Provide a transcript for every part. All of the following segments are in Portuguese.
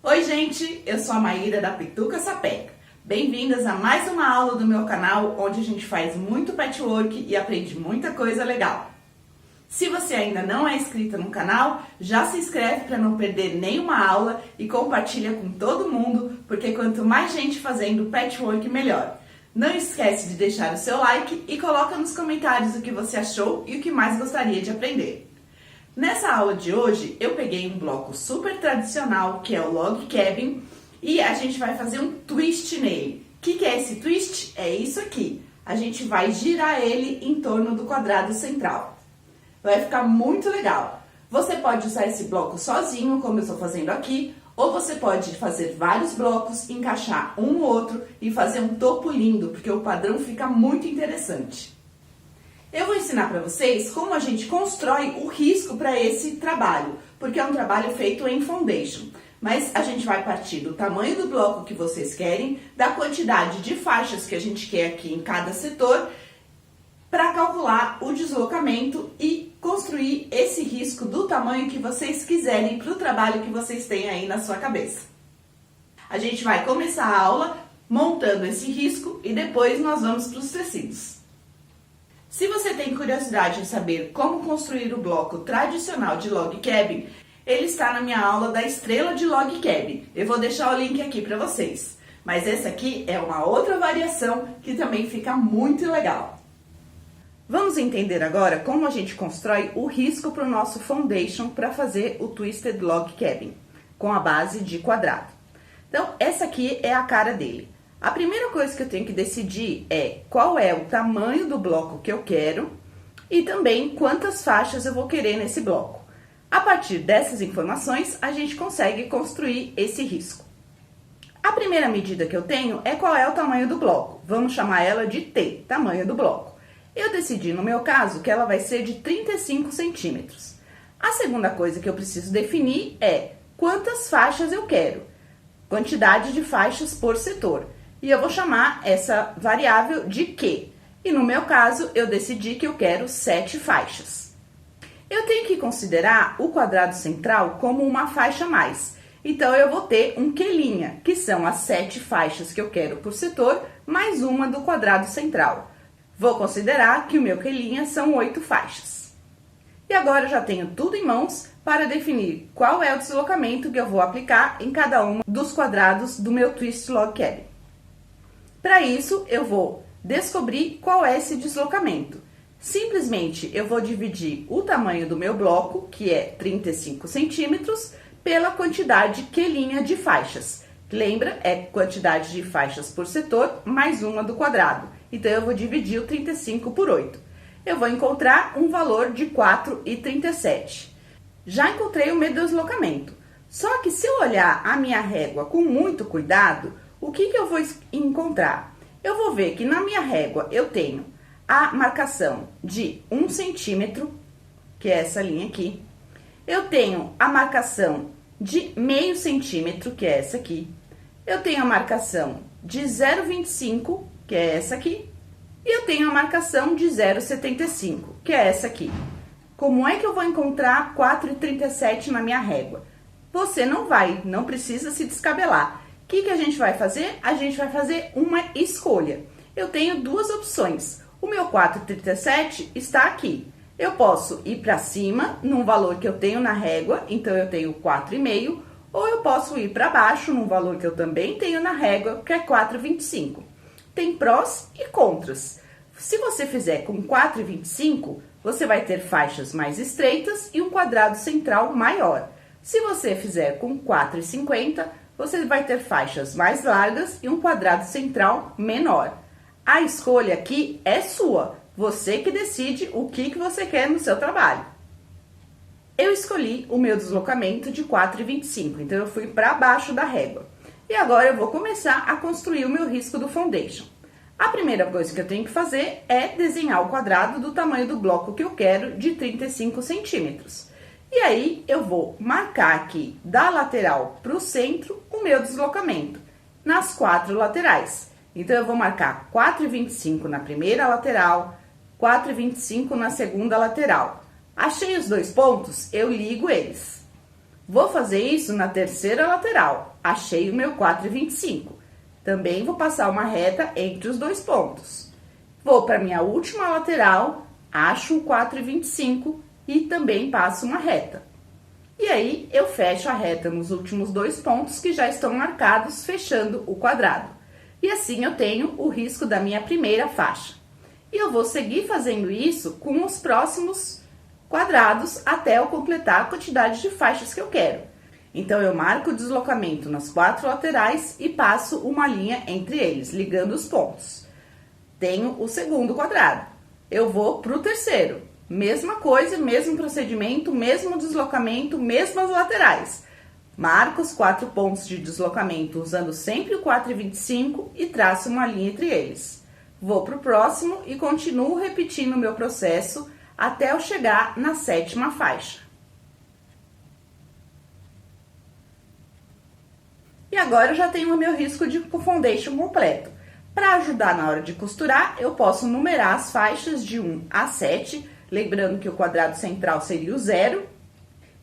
Oi gente, eu sou a Maíra da Pituca Sapeca. Bem-vindas a mais uma aula do meu canal, onde a gente faz muito patchwork e aprende muita coisa legal. Se você ainda não é inscrita no canal, já se inscreve para não perder nenhuma aula e compartilha com todo mundo, porque quanto mais gente fazendo patchwork, melhor. Não esquece de deixar o seu like e coloca nos comentários o que você achou e o que mais gostaria de aprender. Nessa aula de hoje, eu peguei um bloco super tradicional, que é o log cabin, e a gente vai fazer um twist nele. O que é esse twist? É isso aqui. A gente vai girar ele em torno do quadrado central. Vai ficar muito legal. Você pode usar esse bloco sozinho, como eu estou fazendo aqui, ou você pode fazer vários blocos, encaixar um no outro e fazer um topo lindo, porque o padrão fica muito interessante. Eu vou ensinar para vocês como a gente constrói o risco para esse trabalho, porque é um trabalho feito em foundation. Mas a gente vai partir do tamanho do bloco que vocês querem, da quantidade de faixas que a gente quer aqui em cada setor, para calcular o deslocamento e construir esse risco do tamanho que vocês quiserem para o trabalho que vocês têm aí na sua cabeça. A gente vai começar a aula montando esse risco e depois nós vamos para os tecidos. Se você tem curiosidade em saber como construir o bloco tradicional de log cabin, ele está na minha aula da estrela de log cabin. Eu vou deixar o link aqui para vocês. Mas essa aqui é uma outra variação que também fica muito legal. Vamos entender agora como a gente constrói o risco para o nosso foundation para fazer o Twisted Log Cabin, com a base de quadrado. Então, essa aqui é a cara dele. A primeira coisa que eu tenho que decidir é qual é o tamanho do bloco que eu quero e também quantas faixas eu vou querer nesse bloco. A partir dessas informações, a gente consegue construir esse risco. A primeira medida que eu tenho é qual é o tamanho do bloco. Vamos chamar ela de T, tamanho do bloco. Eu decidi, no meu caso, que ela vai ser de 35 centímetros. A segunda coisa que eu preciso definir é quantas faixas eu quero. Quantidade de faixas por setor. E eu vou chamar essa variável de Q. E no meu caso, eu decidi que eu quero 7 faixas. Eu tenho que considerar o quadrado central como uma faixa a mais. Então, eu vou ter um Q', que são as 7 faixas que eu quero por setor, mais uma do quadrado central. Vou considerar que o meu Q' são 8 faixas. E agora eu já tenho tudo em mãos para definir qual é o deslocamento que eu vou aplicar em cada um dos quadrados do meu Twist Log Cabin. Para isso, eu vou descobrir qual é esse deslocamento. Simplesmente, eu vou dividir o tamanho do meu bloco, que é 35 centímetros, pela quantidade Q' de faixas. Lembra? É quantidade de faixas por setor, mais uma do quadrado. Então, eu vou dividir o 35 por 8. Eu vou encontrar um valor de 4,37. Já encontrei o meu deslocamento. Só que se eu olhar a minha régua com muito cuidado, o que eu vou encontrar? Eu vou ver que na minha régua eu tenho a marcação de 1 centímetro, que é essa linha aqui. Eu tenho a marcação de meio centímetro, que é essa aqui. Eu tenho a marcação de 0,25, que é essa aqui. E eu tenho a marcação de 0,75, que é essa aqui. Como é que eu vou encontrar 4,37 na minha régua? Você não precisa se descabelar. O que a gente vai fazer? A gente vai fazer uma escolha. Eu tenho duas opções. O meu 4,37 está aqui. Eu posso ir para cima, num valor que eu tenho na régua, então eu tenho 4,5, ou eu posso ir para baixo, num valor que eu também tenho na régua, que é 4,25. Tem prós e contras. Se você fizer com 4,25, você vai ter faixas mais estreitas e um quadrado central maior. Se você fizer com 4,50, você vai ter faixas mais largas e um quadrado central menor. A escolha aqui é sua. Você que decide o que você quer no seu trabalho. Eu escolhi o meu deslocamento de 4,25, então eu fui para baixo da régua. E agora eu vou começar a construir o meu risco do foundation. A primeira coisa que eu tenho que fazer é desenhar o quadrado do tamanho do bloco que eu quero, de 35 centímetros. E aí, eu vou marcar aqui da lateral para o centro o meu deslocamento, nas 4 laterais. Então, eu vou marcar 4,25 na primeira lateral, 4,25 na segunda lateral. Achei os dois pontos, eu ligo eles. Vou fazer isso na terceira lateral. Achei o meu 4,25. Também vou passar uma reta entre os dois pontos. Vou para minha última lateral, acho o 4,25 e também passo uma reta. E aí, eu fecho a reta nos últimos dois pontos que já estão marcados, fechando o quadrado. E assim eu tenho o risco da minha primeira faixa. E eu vou seguir fazendo isso com os próximos quadrados até eu completar a quantidade de faixas que eu quero. Então, eu marco o deslocamento nas 4 laterais e passo uma linha entre eles, ligando os pontos. Tenho o segundo quadrado. Eu vou para o terceiro. Mesma coisa, mesmo procedimento, mesmo deslocamento, mesmas laterais. Marco os 4 pontos de deslocamento usando sempre o 4,25 e traço uma linha entre eles. Vou para o próximo e continuo repetindo o meu processo até eu chegar na 7ª faixa. E agora eu já tenho o meu risco de foundation completo. Para ajudar na hora de costurar, eu posso numerar as faixas de 1 a 7, lembrando que o quadrado central seria o 0.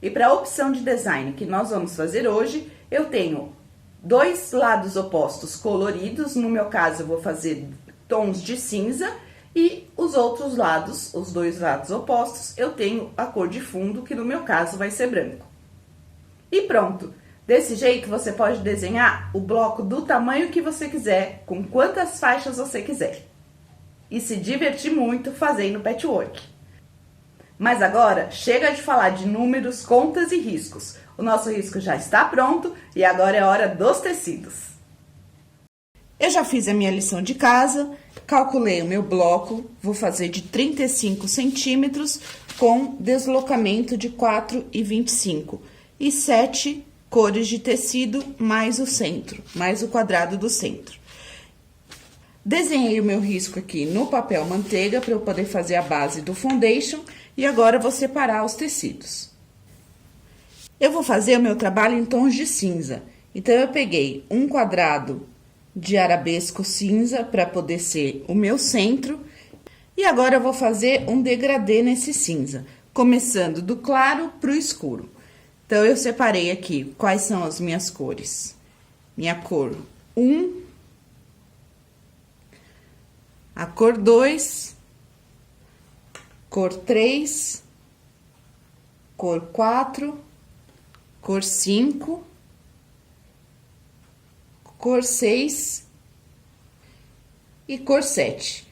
E para a opção de design que nós vamos fazer hoje, eu tenho 2 lados opostos coloridos, no meu caso eu vou fazer tons de cinza, e os outros lados, os 2 lados opostos, eu tenho a cor de fundo, que no meu caso vai ser branco. E pronto! Desse jeito, você pode desenhar o bloco do tamanho que você quiser, com quantas faixas você quiser. E se divertir muito fazendo patchwork. Mas agora, chega de falar de números, contas e riscos. O nosso risco já está pronto e agora é hora dos tecidos. Eu já fiz a minha lição de casa, calculei o meu bloco, vou fazer de 35 centímetros com deslocamento de 4,25 e 7 cores de tecido mais o centro, mais o quadrado do centro. Desenhei o meu risco aqui no papel manteiga para eu poder fazer a base do foundation e agora vou separar os tecidos. Eu vou fazer o meu trabalho em tons de cinza, então eu peguei um quadrado de arabesco cinza para poder ser o meu centro e agora eu vou fazer um degradê nesse cinza, começando do claro para o escuro. Então, eu separei aqui quais são as minhas cores. Minha cor 1, a cor 2, cor 3, cor 4, cor 5, cor 6 e cor 7.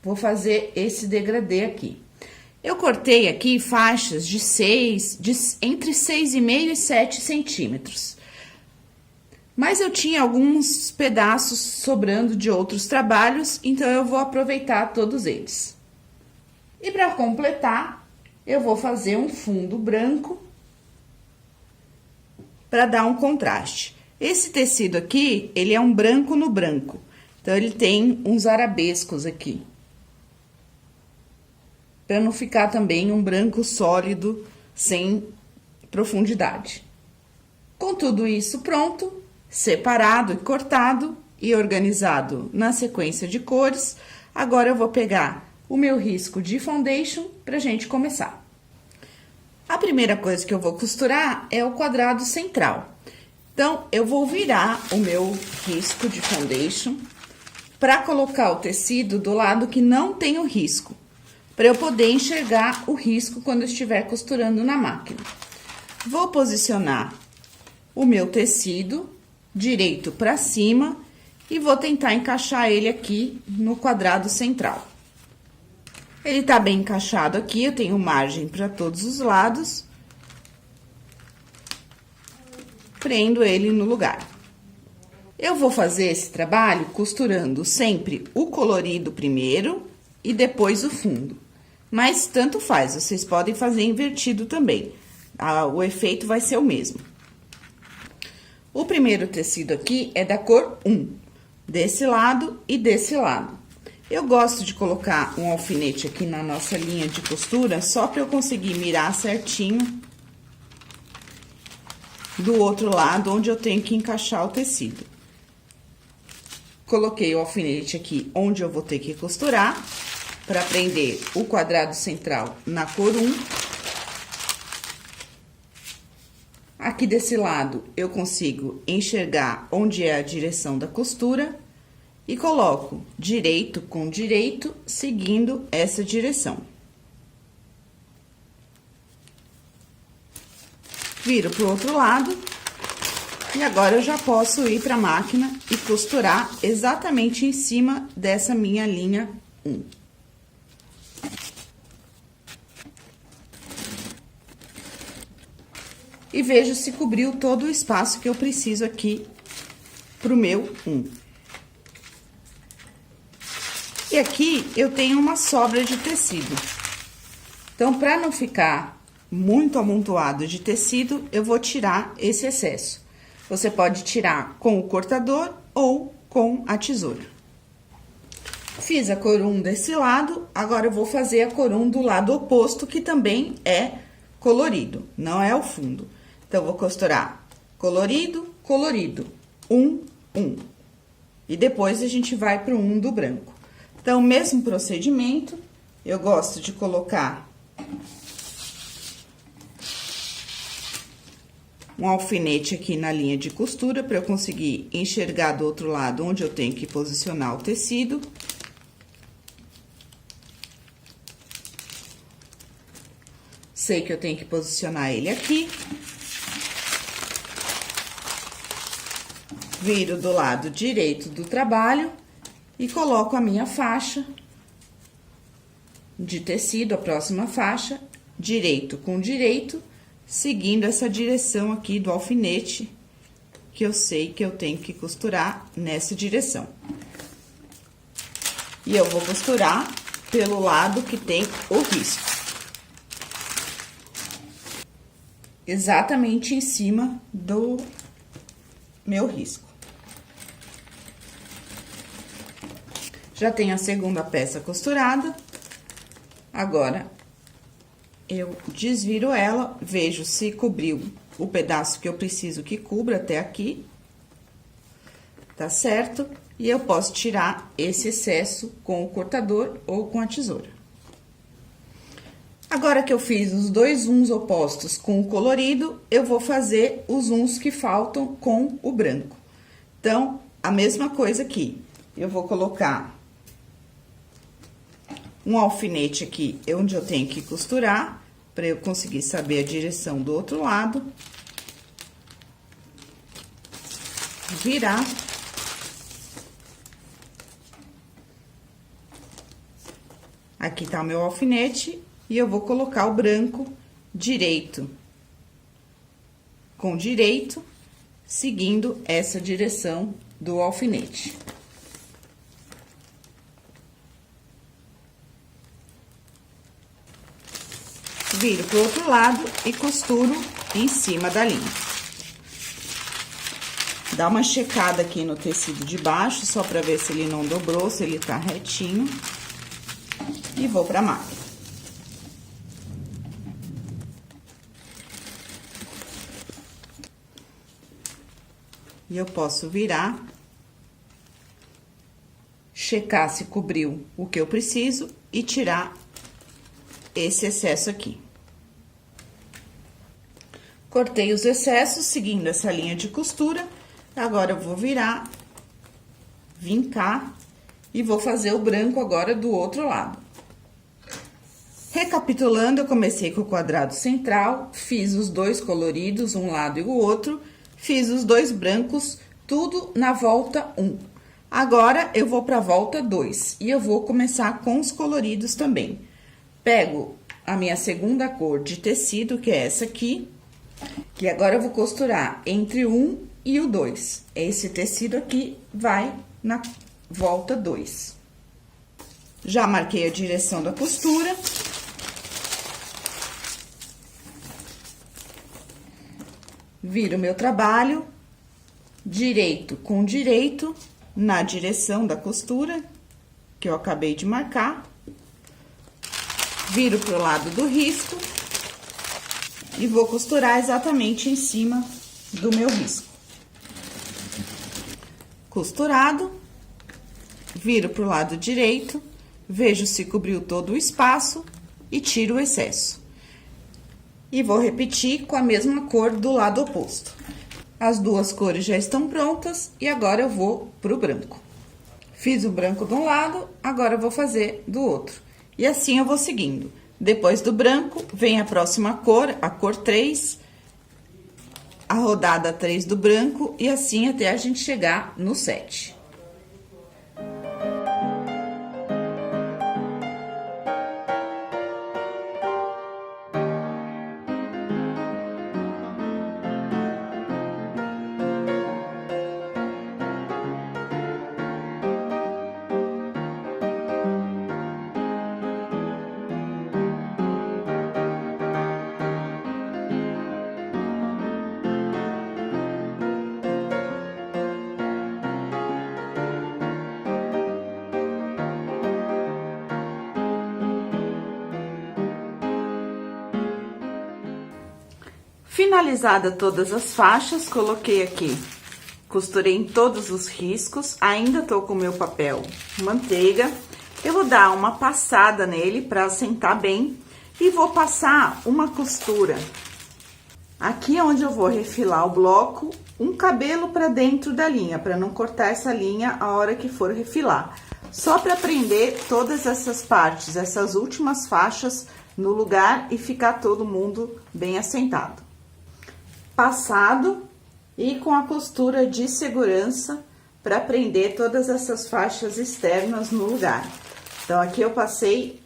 Vou fazer esse degradê aqui. Eu cortei aqui faixas de entre 6,5 e 7 centímetros. Mas eu tinha alguns pedaços sobrando de outros trabalhos, então eu vou aproveitar todos eles. E para completar, eu vou fazer um fundo branco para dar um contraste. Esse tecido aqui, ele é um branco no branco, então ele tem uns arabescos aqui. Para não ficar também um branco sólido, sem profundidade. Com tudo isso pronto, separado e cortado e organizado na sequência de cores, agora eu vou pegar o meu risco de foundation para a gente começar. A primeira coisa que eu vou costurar é o quadrado central. Então, eu vou virar o meu risco de foundation para colocar o tecido do lado que não tem o risco, para eu poder enxergar o risco quando eu estiver costurando na máquina. Vou posicionar o meu tecido direito para cima e vou tentar encaixar ele aqui no quadrado central. Ele tá bem encaixado aqui, eu tenho margem para todos os lados. Prendo ele no lugar. Eu vou fazer esse trabalho costurando sempre o colorido primeiro e depois o fundo. Mas tanto faz, vocês podem fazer invertido também. O efeito vai ser o mesmo. O primeiro tecido aqui é da cor 1, desse lado e desse lado. Eu gosto de colocar um alfinete aqui na nossa linha de costura, só para eu conseguir mirar certinho do outro lado, onde eu tenho que encaixar o tecido. Coloquei o alfinete aqui onde eu vou ter que costurar, para prender o quadrado central na cor 1. Aqui desse lado, eu consigo enxergar onde é a direção da costura e coloco direito com direito, seguindo essa direção. Viro pro outro lado e agora eu já posso ir pra máquina e costurar exatamente em cima dessa minha linha 1. E vejo se cobriu todo o espaço que eu preciso aqui pro meu 1. E aqui eu tenho uma sobra de tecido. Então, para não ficar muito amontoado de tecido, eu vou tirar esse excesso. Você pode tirar com o cortador ou com a tesoura. Fiz a cor 1 desse lado, agora eu vou fazer a cor 1 do lado oposto, que também é colorido, não é o fundo. Então, vou costurar colorido, colorido, 1, 1. E depois a gente vai pro 1 do branco. Então, mesmo procedimento, eu gosto de colocar um alfinete aqui na linha de costura, para eu conseguir enxergar do outro lado onde eu tenho que posicionar o tecido. Sei que eu tenho que posicionar ele aqui. Viro do lado direito do trabalho e coloco a minha faixa de tecido, a próxima faixa, direito com direito, seguindo essa direção aqui do alfinete, que eu sei que eu tenho que costurar nessa direção. E eu vou costurar pelo lado que tem o risco. Exatamente em cima do meu risco. Já tenho a segunda peça costurada. Agora, eu desviro ela, vejo se cobriu o pedaço que eu preciso que cubra até aqui. Tá certo? E eu posso tirar esse excesso com o cortador ou com a tesoura. Agora que eu fiz os dois uns opostos com o colorido, eu vou fazer os uns que faltam com o branco. Então, a mesma coisa aqui. Eu vou colocar um alfinete aqui, onde eu tenho que costurar, para eu conseguir saber a direção do outro lado. Virar. Aqui tá o meu alfinete, e eu vou colocar o branco direito com direito, seguindo essa direção do alfinete. Viro pro outro lado e costuro em cima da linha. Dá uma checada aqui no tecido de baixo, só pra ver se ele não dobrou, se ele tá retinho. E vou pra máquina. E eu posso virar, checar se cobriu o que eu preciso e tirar esse excesso aqui. Cortei os excessos, seguindo essa linha de costura. Agora, eu vou virar, vincar e vou fazer o branco agora do outro lado. Recapitulando, eu comecei com o quadrado central, fiz os dois coloridos, um lado e o outro, fiz os dois brancos, tudo na volta 1. Agora, eu vou pra volta 2 e eu vou começar com os coloridos também. Pego a minha segunda cor de tecido, que é essa aqui, que agora eu vou costurar entre o 1 e o 2. Esse tecido aqui vai na volta 2. Já marquei a direção da costura. Viro o meu trabalho, direito com direito, na direção da costura, que eu acabei de marcar. Viro pro lado do risco e vou costurar exatamente em cima do meu risco. Costurado, viro pro lado direito, vejo se cobriu todo o espaço e tiro o excesso. E vou repetir com a mesma cor do lado oposto. As duas cores já estão prontas e agora eu vou pro branco. Fiz o branco de um lado, agora eu vou fazer do outro. E assim eu vou seguindo. Depois do branco, vem a próxima cor, a cor 3, a rodada 3 do branco e assim até a gente chegar no 7. Finalizada todas as faixas, coloquei aqui, costurei em todos os riscos, ainda tô com o meu papel manteiga. Eu vou dar uma passada nele para assentar bem e vou passar uma costura. Aqui é onde eu vou refilar o bloco, um cabelo para dentro da linha, para não cortar essa linha a hora que for refilar. Só para prender todas essas partes, essas últimas faixas no lugar e ficar todo mundo bem assentado. Passado e com a costura de segurança para prender todas essas faixas externas no lugar. Então, aqui eu passei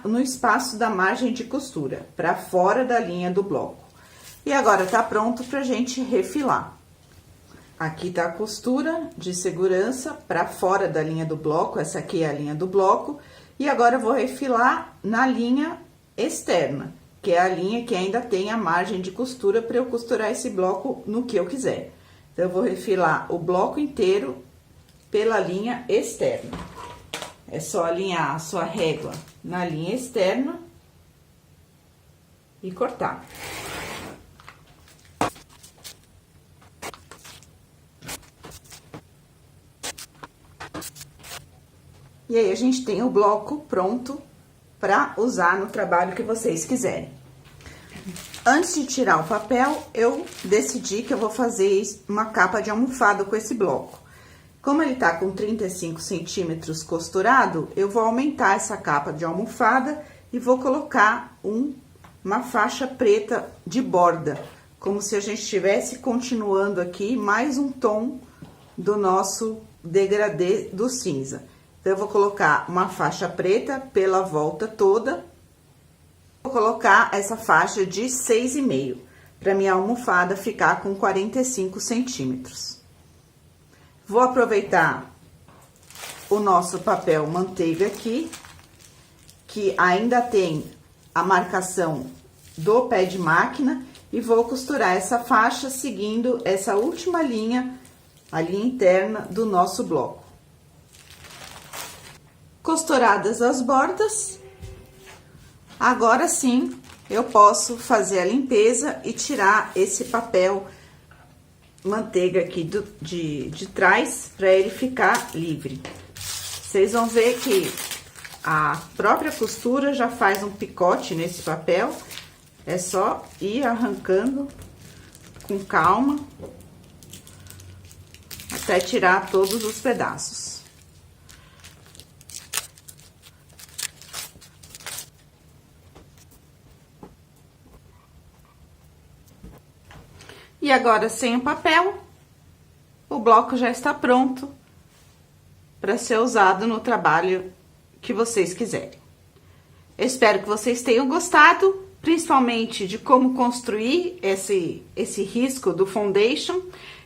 no espaço da margem de costura, para fora da linha do bloco. E agora tá pronto pra gente refilar. Aqui tá a costura de segurança para fora da linha do bloco, essa aqui é a linha do bloco. E agora eu vou refilar na linha externa, que é a linha que ainda tem a margem de costura para eu costurar esse bloco no que eu quiser. Então, eu vou refilar o bloco inteiro pela linha externa. É só alinhar a sua régua na linha externa e cortar. E aí, a gente tem o bloco pronto para usar no trabalho que vocês quiserem. Antes de tirar o papel, eu decidi que eu vou fazer uma capa de almofada com esse bloco. Como ele tá com 35 centímetros costurado, eu vou aumentar essa capa de almofada e vou colocar uma faixa preta de borda, como se a gente estivesse continuando aqui mais um tom do nosso degradê do cinza. Então, eu vou colocar uma faixa preta pela volta toda. Vou colocar essa faixa de 6,5, para minha almofada ficar com 45 centímetros. Vou aproveitar o nosso papel manteiga aqui, que ainda tem a marcação do pé de máquina, e vou costurar essa faixa seguindo essa última linha, a linha interna do nosso bloco. Costuradas as bordas, agora sim eu posso fazer a limpeza e tirar esse papel manteiga aqui de trás para ele ficar livre. Vocês vão ver que a própria costura já faz um picote nesse papel, é só ir arrancando com calma até tirar todos os pedaços. E agora, sem o papel, o bloco já está pronto para ser usado no trabalho que vocês quiserem. Eu espero que vocês tenham gostado, principalmente de como construir esse risco do foundation.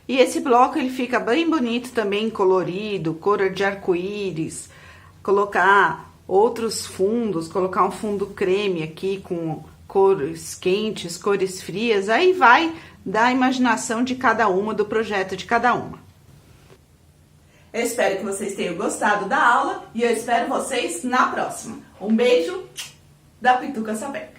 E esse bloco, ele fica bem bonito também, colorido, cor de arco-íris. Colocar outros fundos, colocar um fundo creme aqui com cores quentes, cores frias, aí vai da imaginação de cada uma, do projeto de cada uma. Eu espero que vocês tenham gostado da aula e eu espero vocês na próxima. Um beijo da Pituca Sapé.